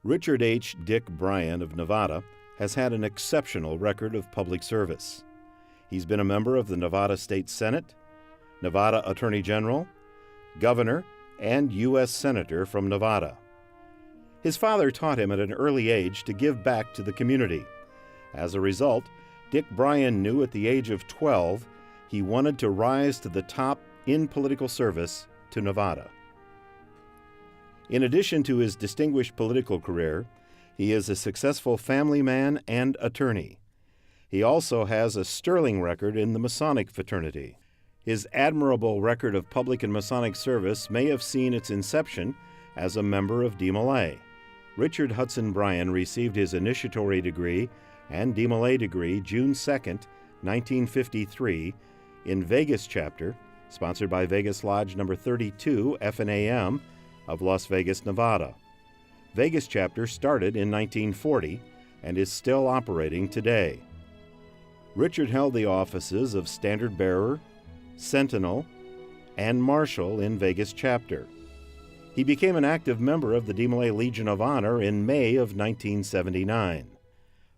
Richard H. Dick Bryan of Nevada has had an exceptional record of public service. He's been a member of the Nevada State Senate, Nevada Attorney General, Governor, and U.S. Senator from Nevada. His father taught him at an early age to give back to the community. As a result, Dick Bryan knew at the age of 12 he wanted to rise to the top in political service to Nevada. In addition to his distinguished political career, he is a successful family man and attorney. He also has a sterling record in the Masonic fraternity. His admirable record of public and Masonic service may have seen its inception as a member of DeMolay. Richard Hudson Bryan received his initiatory degree and DeMolay degree June 2, 1953, in Vegas chapter, sponsored by Vegas Lodge No. 32 F&AM of Las Vegas, Nevada. Vegas chapter started in 1940 and is still operating today. Richard held the offices of Standard Bearer, Sentinel, and Marshal in Vegas chapter. He became an active member of the DeMolay Legion of Honor in May of 1979.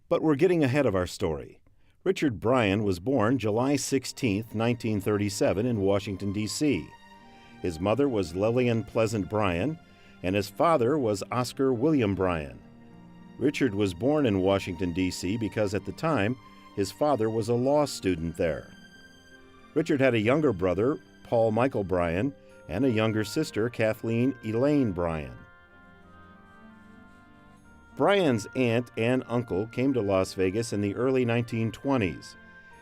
But we're getting ahead of our story. Richard Bryan was born July 16, 1937 in Washington, D.C. His mother was Lillian Pleasant Bryan, and his father was Oscar William Bryan. Richard was born in Washington, D.C. because at the time, his father was a law student there. Richard had a younger brother, Paul Michael Bryan, and a younger sister, Kathleen Elaine Bryan. Bryan's aunt and uncle came to Las Vegas in the early 1920s.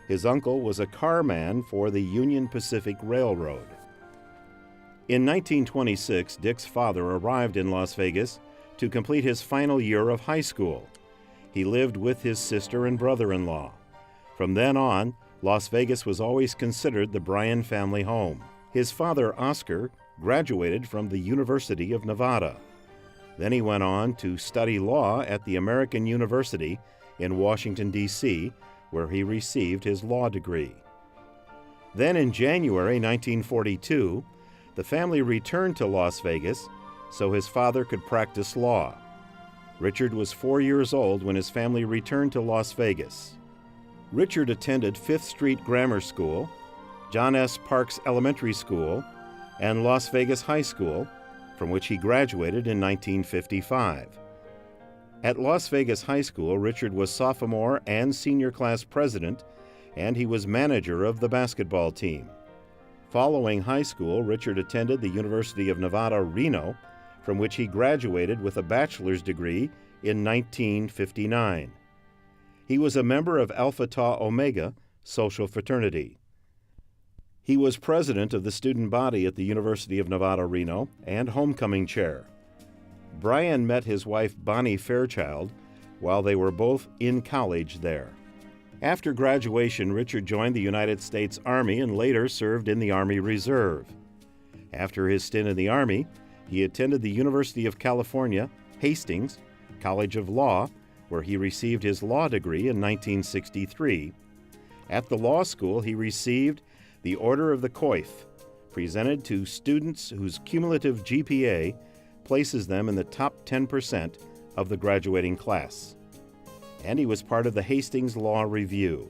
His uncle was a carman for the Union Pacific Railroad. In 1926, Dick's father arrived in Las Vegas to complete his final year of high school. He lived with his sister and brother-in-law. From then on, Las Vegas was always considered the Bryan family home. His father, Oscar, graduated from the University of Nevada. Then he went on to study law at the American University in Washington, D.C., where he received his law degree. Then in January 1942, the family returned to Las Vegas so his father could practice law. Richard was 4 years old when his family returned to Las Vegas. Richard attended Fifth Street Grammar School, John S. Parks Elementary School, and Las Vegas High School, from which he graduated in 1955. At Las Vegas High School, Richard was sophomore and senior class president, and he was manager of the basketball team. Following high school, Richard attended the University of Nevada, Reno, from which he graduated with a bachelor's degree in 1959. He was a member of Alpha Tau Omega social fraternity. He was president of the student body at the University of Nevada, Reno, and homecoming chair. Bryan met his wife Bonnie Fairchild while they were both in college there. After graduation, Richard joined the United States Army and later served in the Army Reserve. After his stint in the Army, he attended the University of California, Hastings College of Law, where he received his law degree in 1963. At the law school, he received the Order of the Coif, presented to students whose cumulative GPA places them in the top 10% of the graduating class. And he was part of the Hastings Law Review.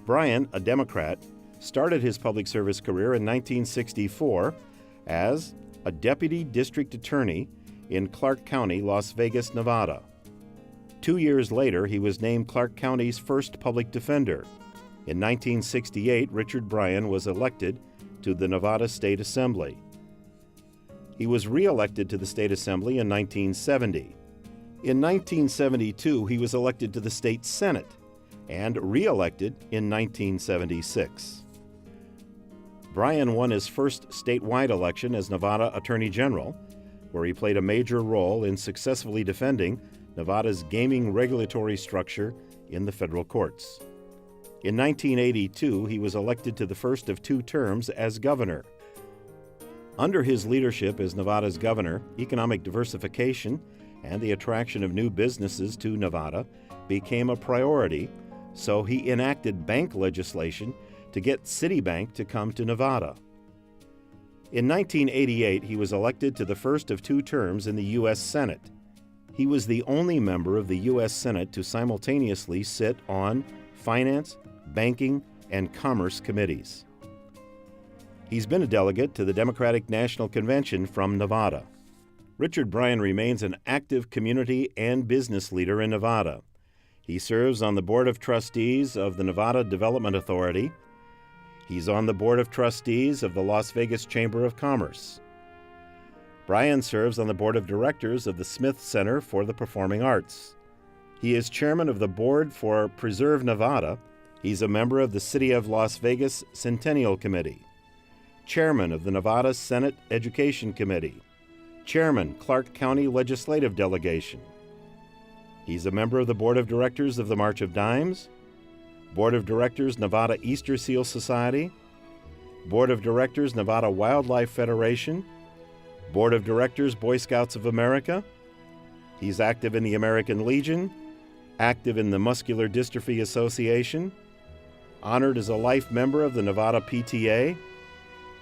Bryan, a Democrat, started his public service career in 1964 as a deputy district attorney in Clark County, Las Vegas, Nevada. 2 years later, he was named Clark County's first public defender. In 1968, Richard Bryan was elected to the Nevada State Assembly. He was re-elected to the State Assembly in 1970. In 1972, he was elected to the State Senate and re-elected in 1976. Bryan won his first statewide election as Nevada Attorney General, where he played a major role in successfully defending Nevada's gaming regulatory structure in the federal courts. In 1982, he was elected to the first of 2 terms as governor. Under his leadership as Nevada's governor, economic diversification and the attraction of new businesses to Nevada became a priority, so he enacted bank legislation to get Citibank to come to Nevada. In 1988, he was elected to the first of 2 terms in the U.S. Senate. He was the only member of the U.S. Senate to simultaneously sit on Finance, Banking, and Commerce committees. He's been a delegate to the Democratic National Convention from Nevada. Richard Bryan remains an active community and business leader in Nevada. He serves on the Board of Trustees of the Nevada Development Authority. He's on the Board of Trustees of the Las Vegas Chamber of Commerce. Bryan serves on the Board of Directors of the Smith Center for the Performing Arts. He is chairman of the Board for Preserve Nevada. He's a member of the City of Las Vegas Centennial Committee, chairman of the Nevada Senate Education Committee, chairman, Clark County Legislative Delegation. He's a member of the Board of Directors of the March of Dimes, Board of Directors, Nevada Easter Seal Society, Board of Directors, Nevada Wildlife Federation, Board of Directors, Boy Scouts of America. He's active in the American Legion, active in the Muscular Dystrophy Association, honored as a life member of the Nevada PTA,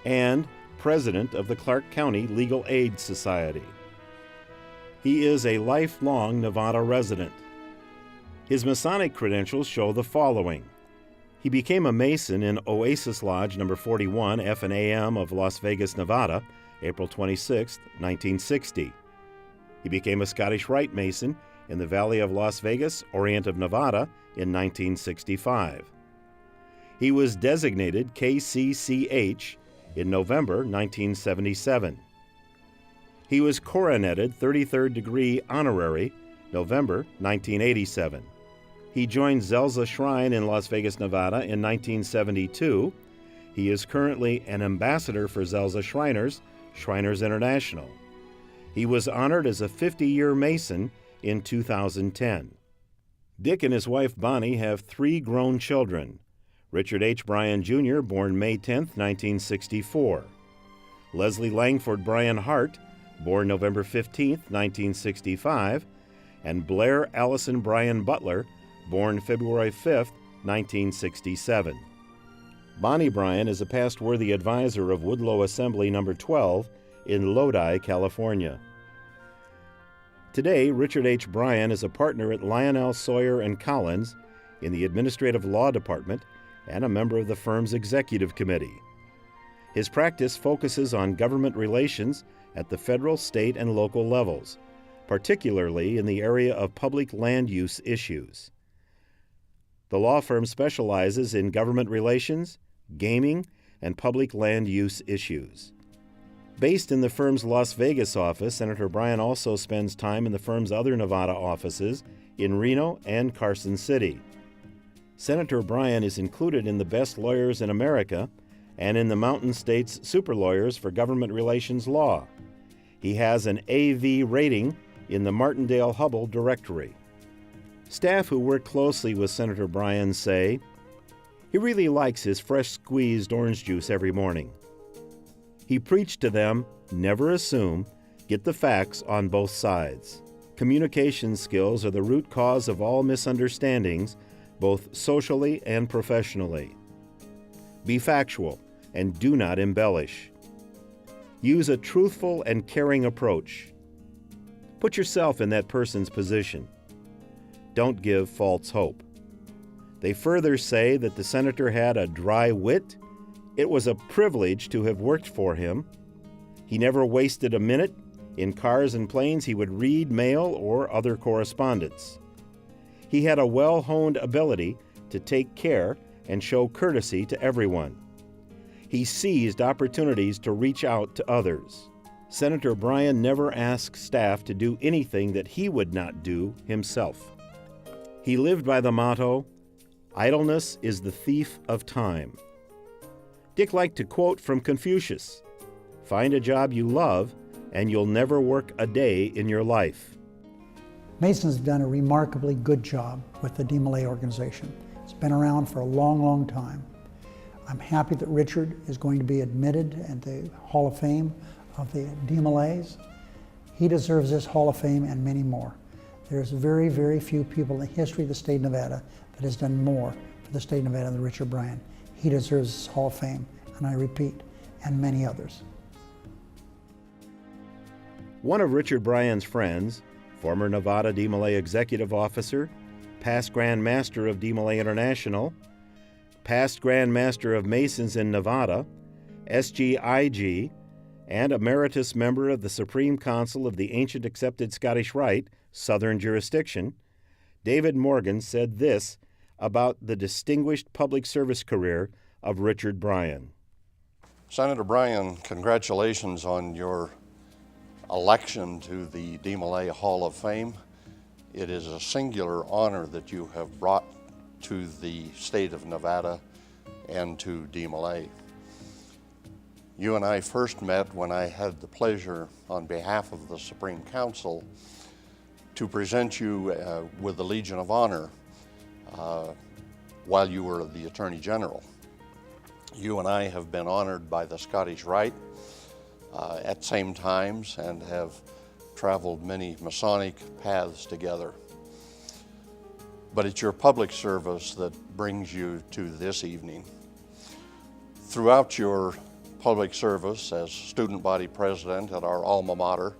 and president of the Clark County Legal Aid Society. He is a lifelong Nevada resident. His Masonic credentials show the following. He became a Mason in Oasis Lodge No. 41 F&AM of Las Vegas, Nevada, April 26, 1960. He became a Scottish Rite Mason in the Valley of Las Vegas, Orient of Nevada, in 1965. He was designated KCCH in November 1977. He was coroneted 33rd degree honorary November 1987. He joined Zelza Shrine in Las Vegas, Nevada in 1972. He is currently an ambassador for Zelza Shriners, Shriners International. He was honored as a 50-year Mason in 2010. Dick and his wife Bonnie have 3 grown children. Richard H. Bryan Jr., born May 10, 1964. Leslie Langford Bryan Hart, born November 15, 1965. And Blair Allison Bryan Butler, born February 5, 1967. Bonnie Bryan is a past worthy advisor of Woodlow Assembly No. 12 in Lodi, California. Today, Richard H. Bryan is a partner at Lionel Sawyer & Collins in the Administrative Law Department and a member of the firm's executive committee. His practice focuses on government relations at the federal, state, and local levels, particularly in the area of public land use issues. The law firm specializes in government relations, gaming, and public land use issues. Based in the firm's Las Vegas office, Senator Bryan also spends time in the firm's other Nevada offices in Reno and Carson City. Senator Bryan is included in the Best Lawyers in America and in the Mountain States Super Lawyers for Government Relations Law. He has an AV rating in the Martindale-Hubbell directory. Staff who work closely with Senator Bryan say, he really likes his fresh squeezed orange juice every morning. He preached to them, never assume, get the facts on both sides. Communication skills are the root cause of all misunderstandings, both socially and professionally. Be factual and do not embellish. Use a truthful and caring approach. Put yourself in that person's position. Don't give false hope. They further say that the senator had a dry wit. It was a privilege to have worked for him. He never wasted a minute. In cars and planes, he would read mail or other correspondence. He had a well-honed ability to take care and show courtesy to everyone. He seized opportunities to reach out to others. Senator Bryan never asked staff to do anything that he would not do himself. He lived by the motto, idleness is the thief of time. Dick liked to quote from Confucius, find a job you love and you'll never work a day in your life. Masons have done a remarkably good job with the DeMolay organization. It's been around for a long, long time. I'm happy that Richard is going to be admitted at the Hall of Fame of the DeMolays. He deserves this Hall of Fame and many more. There's very, very few people in the history of the state of Nevada that has done more for the state of Nevada than Richard Bryan. He deserves this Hall of Fame, and I repeat, and many others. One of Richard Bryan's friends, former Nevada DeMolay Executive Officer, past Grand Master of DeMolay International, past Grand Master of Masons in Nevada, SGIG, and Emeritus Member of the Supreme Council of the Ancient Accepted Scottish Rite, Southern Jurisdiction, David Morgan said this about the distinguished public service career of Richard Bryan. Senator Bryan, congratulations on your election to the DeMolay Hall of Fame. It is a singular honor that you have brought to the state of Nevada and to DeMolay. You and I first met when I had the pleasure on behalf of the Supreme Council to present you with the Legion of Honor while you were the Attorney General. You and I have been honored by the Scottish Rite at same times and have traveled many Masonic paths together. But it's your public service that brings you to this evening. Throughout your public service as student body president at our alma mater,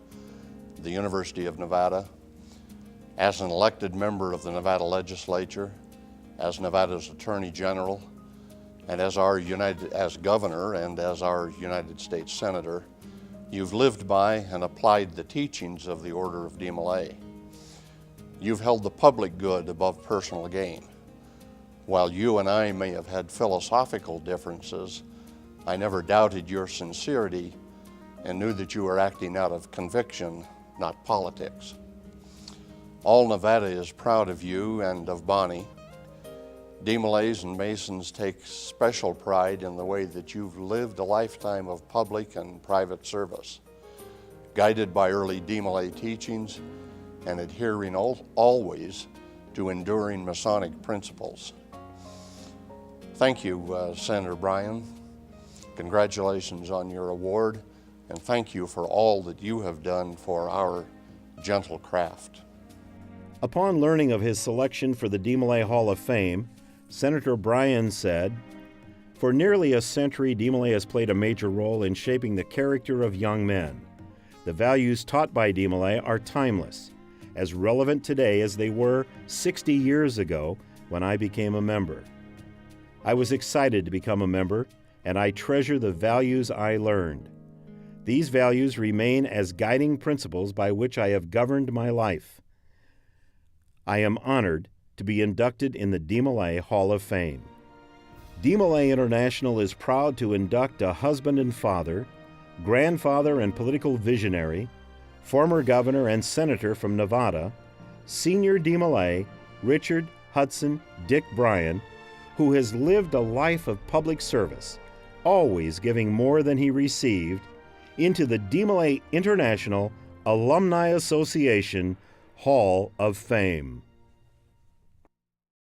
the University of Nevada, as an elected member of the Nevada legislature, as Nevada's Attorney General, and as governor and as our United States Senator, you've lived by and applied the teachings of the Order of DeMolay. You've held the public good above personal gain. While you and I may have had philosophical differences, I never doubted your sincerity and knew that you were acting out of conviction, not politics. All Nevada is proud of you and of Bonnie. DeMolays and Masons take special pride in the way that you've lived a lifetime of public and private service, guided by early DeMolay teachings and adhering always to enduring Masonic principles. Thank you, Senator Bryan. Congratulations on your award, and thank you for all that you have done for our gentle craft. Upon learning of his selection for the DeMolay Hall of Fame, Senator Bryan said, "For nearly a century, DeMolay has played a major role in shaping the character of young men. The values taught by DeMolay are timeless, as relevant today as they were 60 years ago when I became a member. I was excited to become a member, and I treasure the values I learned. These values remain as guiding principles by which I have governed my life. I am honored to be inducted in the DeMolay Hall of Fame." DeMolay International is proud to induct a husband and father, grandfather and political visionary, former governor and senator from Nevada, senior DeMolay, Richard Hudson Dick Bryan, who has lived a life of public service, always giving more than he received, into the DeMolay International Alumni Association Hall of Fame.